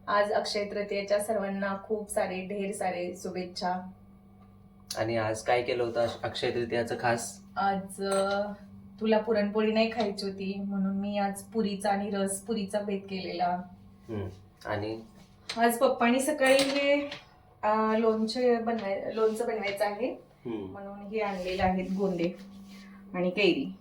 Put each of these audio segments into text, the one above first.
आज अक्षय तृतीयेच्या सर्वांना खूप सारे ढेर सारे शुभेच्छा. आणि आज काय केलं होतं अक्षय तृतीयाचं खास? आज तुला पुरणपोळी नाही खायची होती म्हणून मी आज पुरीचा आणि रस पुरीचा बेत केलेला. आणि आज पप्पांनी सकाळी हे लोणचं बनवायचं आहे म्हणून हे आणलेलं आहेत गोंदे आणि कैरी.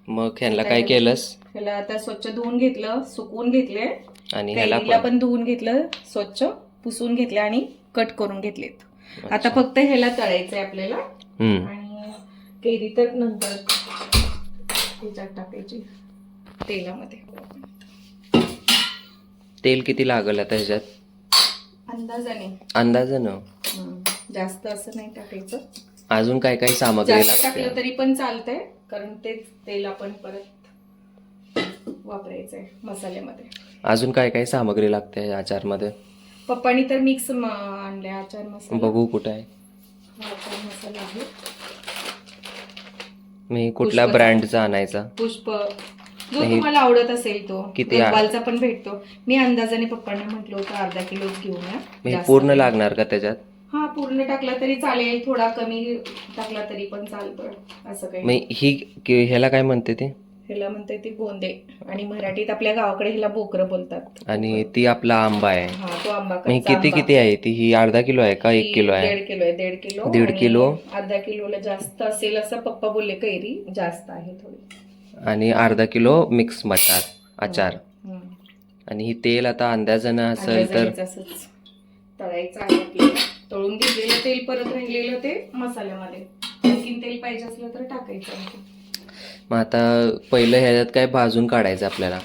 मग ह्याला काय केलंस? ह्याला आता स्वच्छ धुवून घेतलं, सुकवून घेतले आणि कैरीला पण धुवून घेतलं, स्वच्छ पुसून घेतले आणि कट करून घेतलेत. आता फक्त ह्याला तळायचंय आपल्याला. आणि कैरी तर नंतर त्याच्यात टाकायची तेलामध्ये. तेल किती लागल आता ह्याच्यात? अंदाजानं. जास्त असं नाही टाकायचं. अजून काय काय सामग्री लागते? टाकलं तरी पण चालतंय कारण तेच तेल आपण परत वापरायचंय मसाल्यामध्ये. अजून काय काय सामग्री लागते आचार मध्ये? पप्पानी तर मिक्स आणले आचार मसाला. बघू कुठं आहे आचार मसाला आहे. मी कुठल्या ब्रँडचा आणायचा? पुष्प, जो तुम्हाला आवडत असेल तो. किती गप्पालचा पण भेटतो. मी अंदाजाने पप्पांना म्हटलं होतं अर्धा किलोच घेऊन या. पूर्ण लागणार का त्याच्यात? हा, पूर्ण टाकला तरी चालेल, थोडा कमी टाकला तरी पण चालतं, असं काही. ह्याला काय म्हणते ते? ह्याला म्हणते ते गोंदे आणि मराठीत आपल्या गावाकडे ह्याला बोकरं बोलतात. आणि ती आपला आंबा आहे. हा, तो आंबा. किती आहे ती? ही अर्धा किलो आहे का 1 किलो आहे? 1.5 किलो आहे. 1.5 किलो. 1.5 किलो. अर्धा किलोला जास्त असेल असं पप्पा बोलले. कैरी जास्त आहे थोडी. आणि अर्धा किलो मिक्स मटार आचार. आणि ही तेल आता अंदाजानं असेल तर तळायचं आहे आपल्याला. तळून घेतलेलं तेल परत राहिलेलं ते मसाल्यामध्ये. आणखीन तेल पाहिजे असलं तर टाकायचं. मग आता पहिलं ह्याच्यात काय भाजून काढायचं आपल्याला?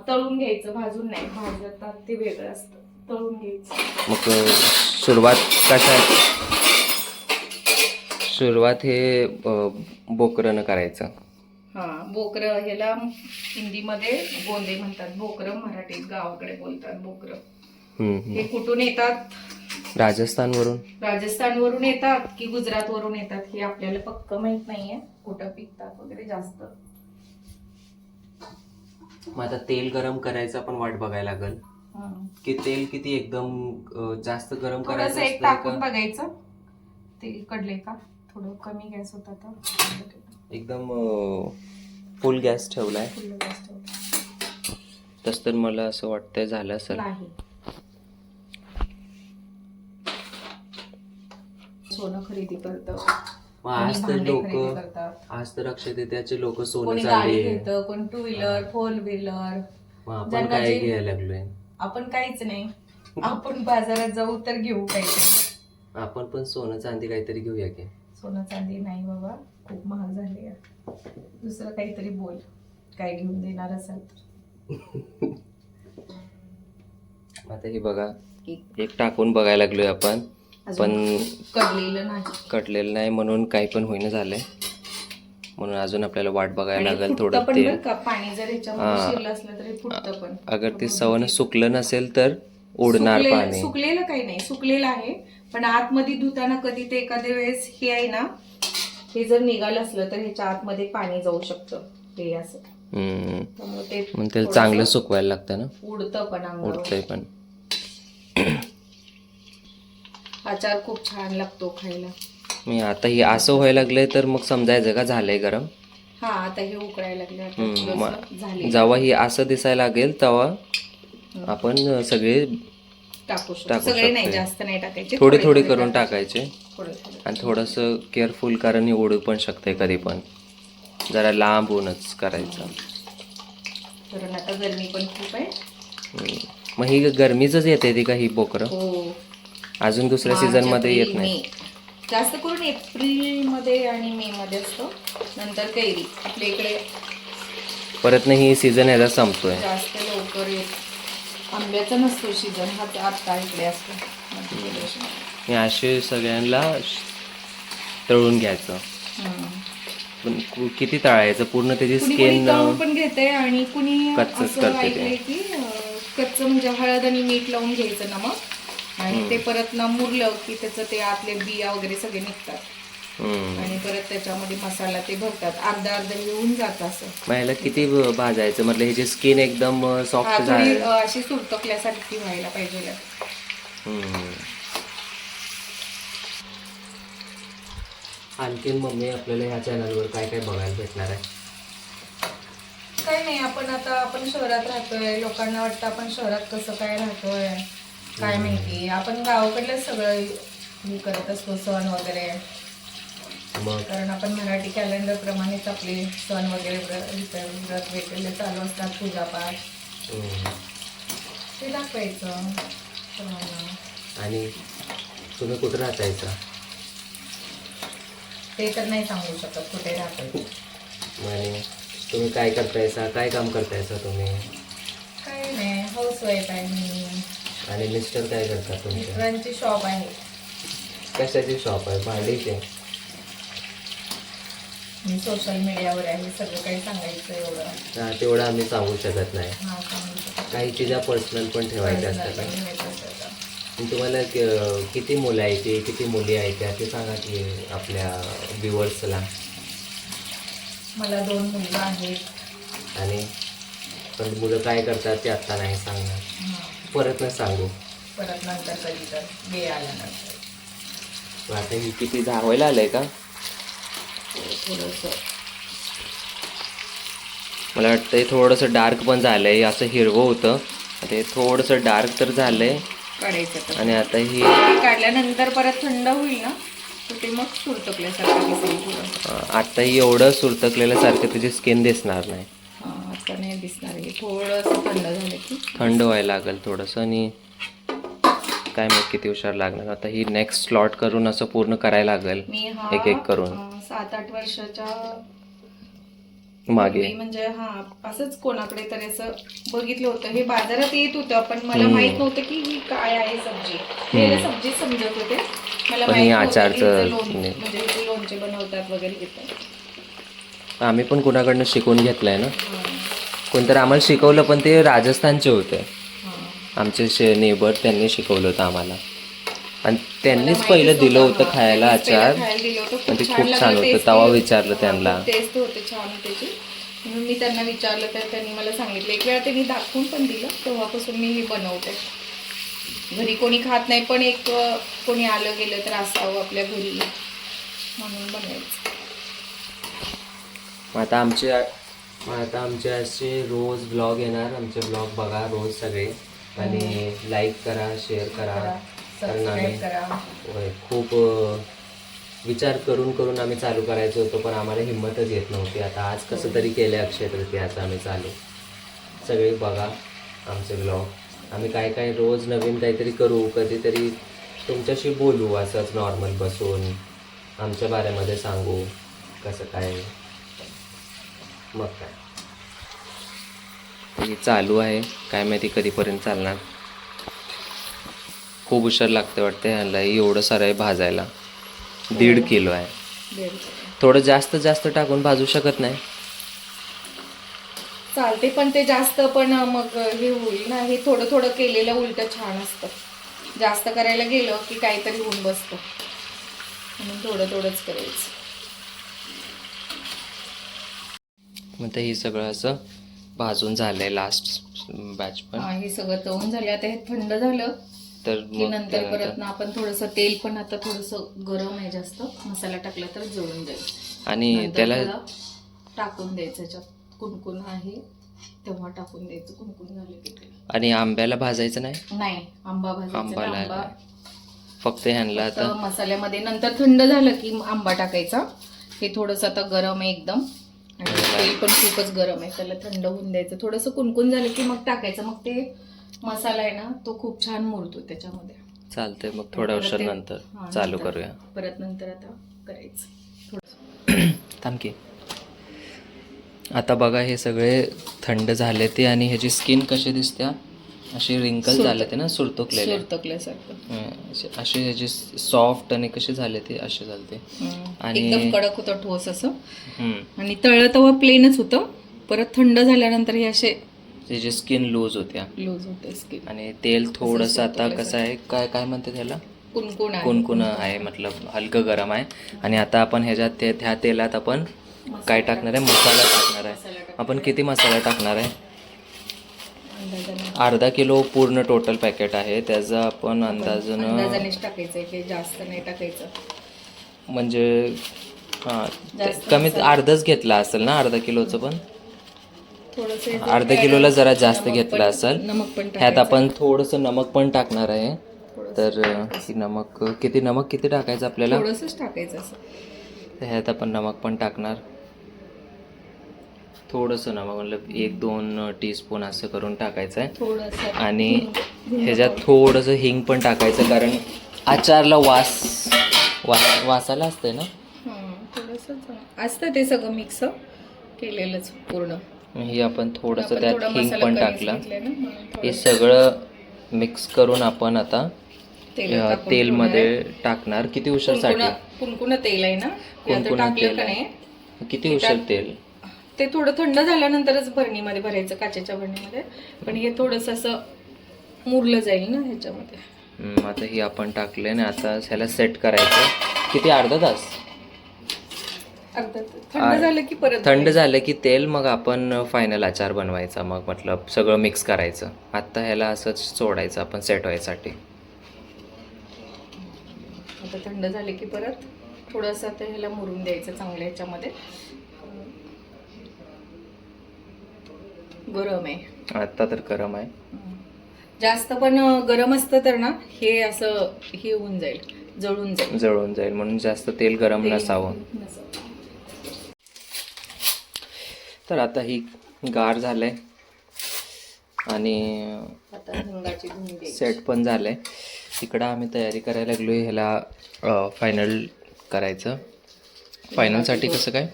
तळून घ्यायचं, भाजून नाही. भाजतात ते वेगळं असतं, तळून घ्यायचं. मग सुरुवात हे बोकरं करायचं. हा, बोकरं. ह्याला हिंदीमध्ये गोंदे म्हणतात, बोकरं मराठीत गावाकडे बोलतात बोकरं. हे कुठून येतात? राजस्थानवरून येतात की गुजरात वरून येतात हे आपल्याला पक्क माहित नाहीये कुठं पिकतात वगैरे जास्त. मग आता तेल गरम करायचं पण वाट बघायला लागल की तेल किती एकदम जास्त गरम करायचं. एक टाकून बघायचं तेल कडले का. थोडं कमी गॅस होता तर एकदम फुल गॅस ठेवलाय. तस तर मला असं वाटतंय झालं असेल. सोनं खरेदी करतं. आज तर अक्षय तृतीयाचे लोक सोनं गाडी घेतं, कोण 2 व्हीलर 4 व्हीलर. आपण काय घ्यायला लागलोय? आपण काहीच नाही. आपण बाजारात जाऊ तर घेऊ काहीतरी. आपण पण सोनं चांदी काहीतरी घेऊया की. सोनं चांदी नाही बाबा, खूप महाग झाले. दुसरं काहीतरी बोल, काय घेऊन देणार असेल तर. आता हे बघा, एक टाकून बघायला लागलोय आपण, पण कटलेलं नाही म्हणून काही पण होईना झालंय. म्हणून अजून आपल्याला वाट बघायला लागेल थोडं तेल. पाणी जर ह्याच्यामध्ये शिरलं असलं तर फुटतं पण. अगर ते सवन सुकलं नसेल तर उडणार पाणी. सुकलेलं काही नाही, सुकलेलं आहे पण आतमध्ये धुताना कधी ते एखाद्या वेळेस हे आहे ना, हे जर निघालं असलं तर ह्याच्या आतमध्ये पाणी जाऊ शकतं. हे असं त्यामुळे ते चांगलं सुकवायला लागतं ना. उडतंय पण. आचार खूप छान लागतो खायला. मी आता हे असं व्हायला लागलंय तर मग समजायचं का झालंय गरम. हा, आता हे उकळायला लागले. जेव्हा हे असं दिसायला लागेल तेव्हा आपण सगळे टाकू सगळे नाही, जास्त नाही टाकायचे, थोडे थोडे करून टाकायचे. आणि थोडस केअरफुल कारण हे उडू पण शकते कधी पण. जरा लांबूनच करायचं कारण आता गरमी पण खूप आहे. मग ही गरमीच येते ती का ही बोकरं? अजून दुसऱ्या सीझन मध्ये येत नाही. जास्त करून एप्रिल मध्ये आणि मे मध्ये असतो. नंतर कैरी आपल्या इकडे परत नाही. ही सीझन याचा संपतोय. जास्त लवकर येत. आंब्याचा नसतो सीझन, हा आता इकडे असतो. मी असे सगळ्यांना तळून घ्यायचं. पण किती तळायचं? पूर्ण त्याची स्किन पण घेते आणि कुणी कच्चच करते की कच्चं म्हणजे हळद आणि मीठ लावून घ्यायचं नमक आणि ते परत मुरलं की त्याचं ते आतले बिया वगैरे सगळे निघतात. आणि परत त्याच्यामध्ये मसाला ते भरतात, अर्धा अर्धा येऊन जात असं. मग ह्याला किती भाजायचं, म्हटलं ह्याची स्किन एकदम सॉफ्ट थोडी झाली. अशी सुरतकल्यासारखी व्हायला पाहिजे. आणखीन मम्मी आपल्याला ह्या चॅनलवर काय काय बघायला भेटणार आहे? काय नाही, आपण शहरात राहतोय, लोकांना वाटतं आपण शहरात कसं काय राहतोय काय माहिती. आपण गावाकडलं सगळं हे करत असतो, सण वगैरे. मग कारण आपण मराठी कॅलेंडर प्रमाणेच आपले सण वगैरे व्रत वगैरे चालू असतात, पूजापाठ ते दाखवायचं सर्वांना. आणि तुम्ही कुठं राहतायचा? ते तर नाही सांगू शकत कुठे राहतोय. आणि तुम्ही काय करतायसा, काय काम करतायसा तुम्ही? काय नाही, हाऊसवाईफ आहे मी. आणि मिस्टर काय करतात तुमचे? मिस्टरांची शॉप आहे. कशाची शॉप आहे? भांडीचे? मी सोशल मीडियावर आहे, सगळं काही सांगायचं एवढं. हा, तेवढं आम्ही सांगू शकत नाही. हा, सांगू शकत काही चीजा पर्सनल पण ठेवायच्या असतात. नाही. तुम्हाला किती मुलं आहेत, किती मुली आहेत त्या ते सांगा की आपल्या व्ह्युअर्सला. मला 2 मुलं आहेत. आणि पण मुलं काय करतात ते आत्ता नाही सांगणार, परत नाही सांगू. परत नंतर कधी तर वेळ आल्यानंतर. आता ही किती धावायला आलंय का? थोडंसं मला वाटतं थोडंसं डार्क पण झालंय, असं हिरवं होतं ते थोडंसं डार्क तर झालंय. काढायचं आणि आता ही काढल्यानंतर परत थंड होईल ना, तर ते मग सुरतकल्यासारखं दिसेल थोडं. आता ही एवढं सुरतकलेल्यासारखं त्याची स्किन दिसणार नाही. आता नाही दिसणार. हे थोडंसं थंड झालं की थंड व्हायला लागेल थोडंसं. आणि काय मग किती हुशार लागणार. आता ही नेक्स्ट स्लॉट करून असं पूर्ण करायला लागेल, मी एक एक करून. 7-8 वर्षाच्या मागे म्हणजे असंच कोणाकडे तरी असं बघितलं होतं. हे बाजारात येत होतं, पण मला माहित नव्हतं की ही काय आहे सब्जी. हे सब्जी समजत होते मला, पण माहित हे नव्हतं की आचारचं हिचं म्हणजे हिचे लोणचे बनवतात वगैरे घेतात. आम्ही पण कुणाकडनं शिकून घेतलंय ना. कोणतरी आम्हाला शिकवलं, पण ते राजस्थानचे होते आमचे नेबर, त्यांनी शिकवलं होतं आम्हाला. आणि त्यांनीच पहिलं दिलं होतं खायला आचार, पण ते खूप छान होतं. तेव्हा विचारलं त्यांना, टेस्ट होते छान त्याची, म्हणून मी त्यांना विचारलं तर त्यांनी मला सांगितलं. एक वेळा त्यांनी दाखवून पण दिलं, तेव्हापासून मी हे बनवते. घरी कोणी खात नाही, पण एक कोणी आलं गेलं तर असावं आपल्या घरी म्हणून बनवायचं. आता आमचे असे रोज ब्लॉग येणार. आमचे ब्लॉग बघा रोज सगळे, आणि लाईक करा, शेअर करा. कारण आम्ही खूप विचार करून आम्ही चालू करायचो होतो, पण आम्हाला हिंमतच येत नव्हती. आता आज कसं तरी केलं अक्षय तृतीयाचं आम्ही चालू. सगळे बघा आमचे ब्लॉग. आम्ही काय काय रोज नवीन काहीतरी करू, कधीतरी तुमच्याशी बोलू असंच नॉर्मल बसून, आमच्या बारेमध्ये सांगू कसं काय. मग काय हे चालू आहे, काय माहिती कधीपर्यंत चालणार. खूप हुशार लागते वाटते ह्याला. एवढं सारं आहे भाजायला, 1.5 किलो आहे. थोडं जास्त टाकून भाजू शकत नाही? चालते, पण ते जास्त पण मग हे होईल ना. हे थोडं थोडं केलेलं उलट छान असतं. जास्त करायला गेलं की काहीतरी होऊन बसतं, म्हणून थोडंच करायचं. मग हे सगळं असं भाजून झालंय लास्ट बॅच पण. हे सगळं तळून झालं. आता हे थंड झालं तर की नंतर परत ना आपण थोडंसं तेल पण आता थोडंसं गरम आहे, जास्त मसाला टाकला तर जळून जाईल. आणि त्याला टाकून द्यायचं, याच्यात कुणकुण आहे तेव्हा टाकून द्यायचं, कुणकुण झालं की. आणि आंब्याला भाजायचं नाही? आंबा भाजायचा. आंबा फक्त ह्यांना आता मसाल्यामध्ये. नंतर थंड झालं की आंबा टाकायचा. हे थोडंसं आता गरम आहे एकदम, आणि तेल पण खूपच गरम आहे. त्याला थंड होऊन द्यायचं. थोडंसं कुणकुण झालं की मग टाकायचं. मग ते मसाला आहे ना, तो खूप छान मुरतो त्याच्यामध्ये. चालतंय. मग थोड्या वर्षानंतर चालू करूया. परत नंतर आता करायचं थांब की. आता बघा हे सगळे थंड झाले ते, आणि ह्याची स्किन कशी दिसते, अशी रिंकल झाले ते ना, सुरतकल्यासारखं. अशी ह्याची सॉफ्ट आणि कशी झाले ते असे झाले. आणि एकदम कडक होतं, ठोस असं. आणि तळलं तेव्हा प्लेनच होतं. परत थंड झाल्यानंतर हे असे त्याची स्किन लूज होते स्किन. आणि तेल थोडंसं आता कसं आहे, काय काय म्हणते त्याला, कुणकुण आहे, मतलब हलकं गरम आहे. आणि आता आपण ह्याच्यात त्या तेलात आपण काय टाकणार आहे, मसाला टाकणार आहे. आपण किती मसाला टाकणार आहे? अर्धा किलो पूर्ण टोटल पॅकेट आहे, त्याचा आपण अंदाजानेच टाकायचं, की जास्त नाही टाकायचं. म्हणजे हां, कमीत अर्धच घेतला असेल ना, अर्धा किलोचं पण अर्धा किलोला जरा जास्त घेतला असेल. ह्यात आपण थोडंसं नमक पण टाकणार आहे. तर नमक किती टाकायचं आपल्याला? थोडंसंच टाकायचं असं. तर ह्यात आपण नमक पण टाकणार, थोडंसं नमक, मतलब 1-2 टीस्पून असं करून टाकायचं आहे. आणि ह्याच्यात थोडंसं हिंग पण टाकायचं, कारण अचारला वासाला असतंय ना. थोडंसं असतं ते सगळं मिक्स केलेलंच पूर्ण. हे आपण थोडंसं त्यात हिंग पण टाकलं. हे सगळं मिक्स करून आपण आता तेलमध्ये टाकणार. किती उशीरसाठी? कुणकुण तेल आहे ना, टाकलं का नाही, किती उशीर तेल? ते थोडं थंड झाल्यानंतरच भरणीमध्ये भरायचं, काचेच्या भरणीमध्ये. पण हे थोडंसं असं मुरलं जाईल ना ह्याच्यामध्ये. आता हे आपण टाकले ना, आता ह्याला सेट करायचं. किती? अर्धा तास. थंड झालं की तेल, मग आपण फायनल अचार बनवायचा. मग मतलब सगळं मिक्स करायचं. आता ह्याला असंच सोडायचं आपण सेट व्हायसाठी. आता थंड झाले की परत थोडंसं आता ह्याला मुरून द्यायचं चांगलं. ह्याच्यामध्ये गरम आहे आता, तर गरम आहे जास्त. पण गरम असतं तर ना हे असं हे होऊन जाईल, जळून जाईल म्हणून जास्त तेल गरम नसावं. तर आता ही गार झालंय आणि सेट पण झालंय. इकडं आम्ही तयारी करायला लागलोय ह्याला फायनल करायचं. फायनलसाठी कसं काय,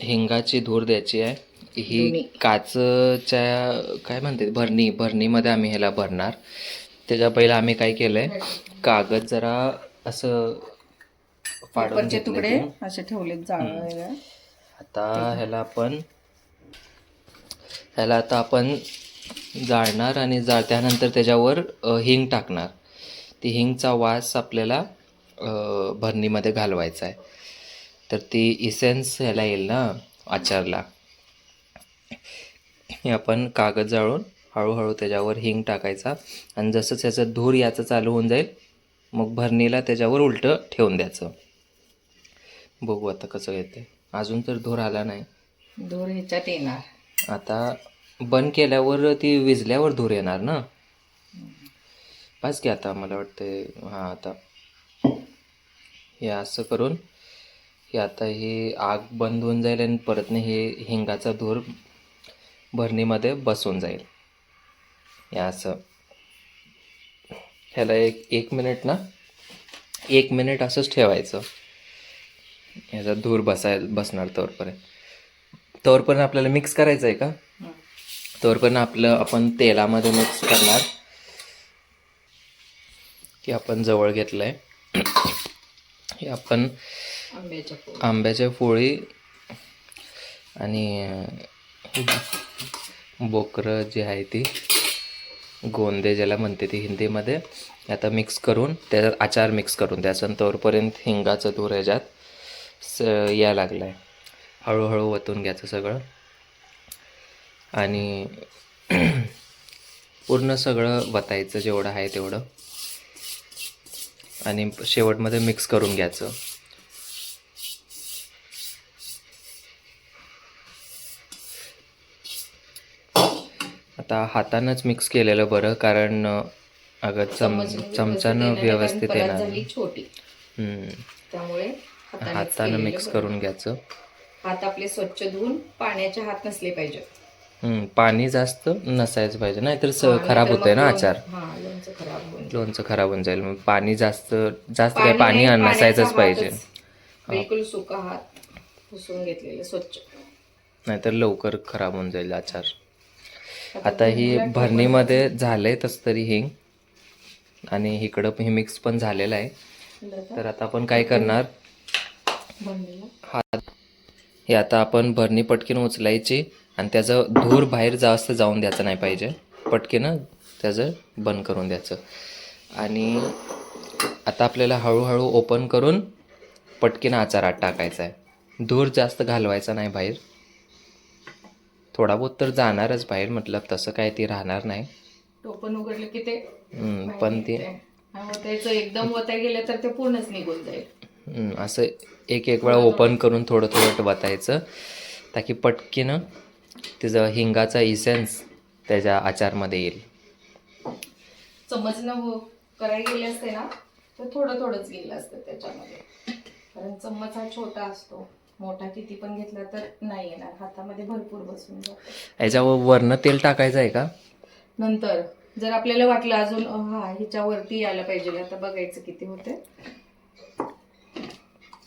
हिंगाची धूर द्यायची आहे. ही काचच्या काय म्हणते भरणीमध्ये आम्ही ह्याला भरणार. त्याच्या पहिला आम्ही काय केलंय, कागद जरा असं फाडून तुकडे असे ठेवले जाळायला. आता ह्याला आता आपण जाळणार आणि त्यानंतर त्याच्यावर हिंग टाकणार. ती हिंगचा वास आपल्याला भरणीमध्ये घालवायचा आहे. तर ती इसेन्स ह्याला येईल ना अचारला. हे आपण कागद जाळून हळूहळू त्याच्यावर हिंग टाकायचा. आणि जसं त्याचं धूर याचं चालू होऊन जाईल, मग भरणीला त्याच्यावर उलटं ठेवून द्यायचं. बघू आता कसं येते. अजून तर धूर आला नाही. धूर ह्याच्यात येणार. आता बंद केल्यावर ती विजल्यावर धूर येणार ना. बस की आता मला वाटते. हां, आता हे असं करून हे आता हे आग बंद होऊन जाईल आणि परतने हे हिंगाचा धूर भरणीमध्ये बसून जाईल. हे असं ह्याला एक मिनिट असंच ठेवायचं. ह्याचा धूर बसणार तोवरपर्यंत आपल्याला मिक्स करायचं आहे का. तोवरपर्यंत आपण तेलामध्ये मिक्स करणार. की आपण जवळ घेतलंय, हे आपण आंब्याच्या फोळी आणि बोकरं जी आहे ती गोंदे ज्याला म्हणते ती हिंदीमध्ये, आता मिक्स करून त्याच्यात अचार मिक्स करून द्यायचं. तोवरपर्यंत हिंगाचं धूर ह्याच्यात यायला लागलं आहे. हळूहळू वतून घ्यायचं सगळं आणि पूर्ण सगळं वतायचं जेवढं आहे तेवढं. आणि शेवटमध्ये मिक्स करून घ्यायचं. आता हातानंच मिक्स केलेलं बरं, कारण अगं चमच्यानं व्यवस्थित येणार. त्यामुळे हातानं मिक्स करून घ्यायचं. हात आपले स्वच्छ धुवून पाण्याचे हात नसले पाहिजे. पाणी जास्त नसायचं पाहिजे, नाहीतर खराब होतंय ना अचार. लोणचं खराब होऊन जाईल. मग पाणी जास्त काय पाणी नसायचंच पाहिजे. बिलकुल सुका हात पुसून घेतलेलं स्वच्छ, नाहीतर लवकर खराब होऊन जाईल अचार. आता ही भरणीमध्ये झालंय तसं तरी हिंग, आणि इकडं हे मिक्स पण झालेलं आहे. तर आता आपण काय करणार, हे आता आपण भरणी पटकीन उचलायची आणि त्याचं धूर बाहेर जास्त जाऊन द्यायचं नाही पाहिजे. पटकीनं त्याचं बंद करून द्यायचं. आणि आता आपल्याला हळूहळू ओपन करून पटकीन आचारात टाकायचा आहे. धूर जास्त घालवायचा नाही बाहेर. थोडा बहुत तर जाणारच बाहेर, मतलब तसं काय ते राहणार नाही. टोपण उघडलं की ते पण ते त्याचं एकदम वताय गेलं तर ते पूर्णच निघून जाईल. असं एक वेळा ओपन करून थोडं थोडं वतायचं, ताकी पटकीनं त्याचं हिंगाचा इसेन्स त्याच्या आचारमध्ये येईल. चम्मचनं करायला गेले असते ना तर थोडं थोडंच गेलं असतं त्याच्यामध्ये, कारण चम्मच हा छोटा असतो. मोठा किती पण घेतला तर नाही येणार, हातामध्ये भरपूर बसून जातो. याच्यावर वरनं तेल टाकायचं आहे का? नंतर जर आपल्याला वाटलं अजून ह्याच्यावरती यायला पाहिजे, आता बघायचं किती होते.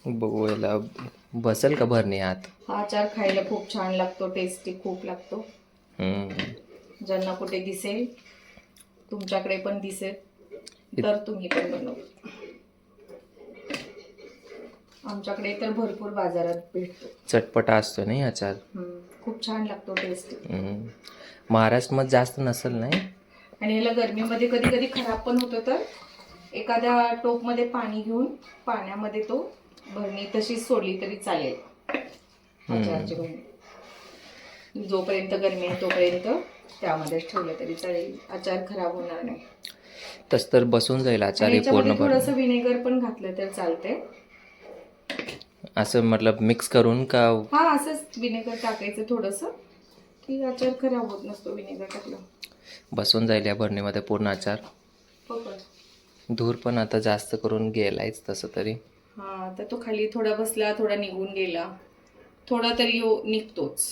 बघू याला बसेल का भरणी आत. हा अचार खायला खूप छान लागतो, टेस्टी खूप लागतो. ज्यांना कुठे दिसेल, तुमच्याकडे पण दिसेल तर तुम्ही पण बनवा. आमच्याकडे तर भरपूर बाजारात भेटतो. चटपटा असतो नाही आचार. खूप छान लागतो, टेस्टी. महाराष्ट्रामध्ये जास्त नसेल नाही. आणि याला गरमीमध्ये कधी कधी खराब पण होतं, तर एखाद्या टोपमध्ये पाणी घेऊन पाण्यामध्ये तो भरणी तशीच सोडली तरी चालेल. आचारची भरणी जोपर्यंत गरमी आहे तोपर्यंत त्यामध्येच ठेवलं तरी चालेल, आचार खराब होणार नाही. तस तर बसून जाईल आचार पूर्ण. थोडंसं विनेगर पण घातलं तर चालते. असं मतलब मिक्स करून का? हा, असंच विनेगर टाकायचं थोडंसं, की आचार खराब होत नसतो विनेगर टाकलं. बसून जाईल या भरणीमध्ये पूर्ण आचार. धूर पण आता जास्त करून गेलायच तसं तरी. हा, तर तो खाली थोडा बसला, थोडा निघून गेला, थोडा तरी निघतोच.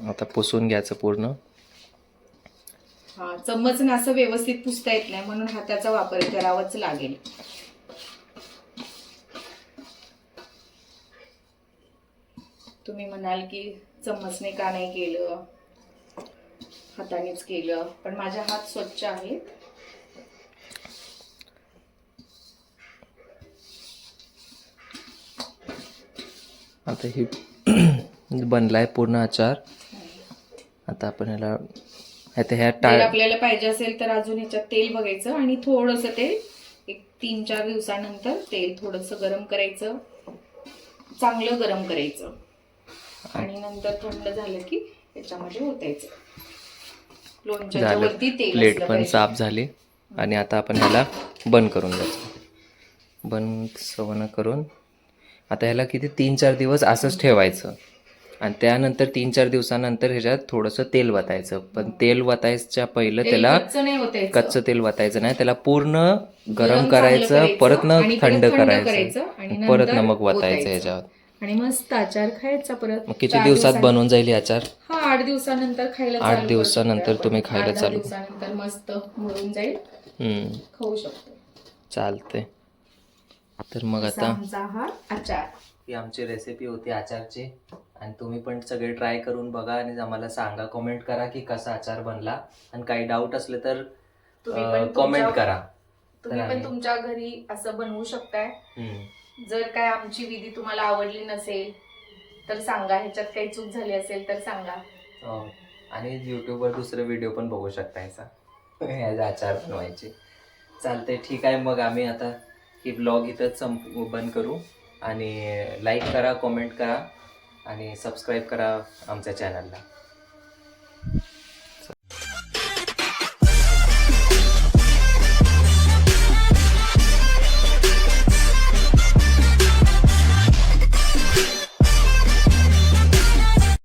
आता पुसून घ्यायचं पूर्ण. हा, चम्मचनं असं व्यवस्थित पुसता येत नाही, म्हणून हाताचा वापर करावाच लागेल. तुम्ही म्हणाल की चम्मचने का नाही केलं, हातानेच केलं, पण माझा हात स्वच्छ आहे. आता ही बनलाय पूर्ण आचार. आता आपण ह्याला आपल्याला पाहिजे असेल तर अजून ह्याच्यात तेल बघायचं, आणि थोडंसं तेल एक 3-4 दिवसानंतर तेल थोडंसं गरम करायचं, चांगलं गरम करायचं, आणि नंतर थंड झालं की त्याच्यामध्ये ओतायचं. लोणच्याच्या वरती तेल प्लेट पण साफ झाली. आणि आता आपण ह्याला बंद करून द्यायचं. बंद सवनं करून आता ह्याला किती 3-4 दिवस असंच ठेवायचं, आणि त्यानंतर 3-4 दिवसानंतर ह्याच्यात थोडंसं तेल वतायचं. पण तेल वतायच्या पहिलं त्याला कच्चं तेल वतायचं नाही, त्याला पूर्ण गरम करायचं, परत न थंड करायचं, परत न मग वतायचं ह्याच्यावर. आणि मस्त आचार खायचा परत. मग किती दिवसात बनवून जाईल आचार? हा, 8 दिवसानंतर खायला. 8 दिवसानंतर तुम्ही खायला चालू. 8 दिवसानंतर मस्त मुरून जाईल, खाऊ शकतो. चालते. तर मग आता आमचा हा आचार, ही आमची रेसिपी होती आचारची, आणि तुम्ही पण सगळे ट्राय करून बघा आणि आम्हाला सांगा, कमेंट करा की कसा आचार बनला, आणि काही डाऊट असले तर कमेंट करा. तुम्ही पण तुमच्या घरी असं बनवू शकताय. जर काय आमची विधी तुम्हाला आवडली नसेल तर सांगा, ह्याच्यात काही चूक झाली असेल तर सांगा. आणि युट्यूबवर दुसरे व्हिडिओ पण बघू शकता ह्याचा आचार बनवायचे. चालते, ठीक आहे. मग आम्ही आता ही ब्लॉग इथंच बंद करू, आणि लाईक करा, कमेंट करा, आणि सबस्क्राईब करा आमच्या चॅनलला.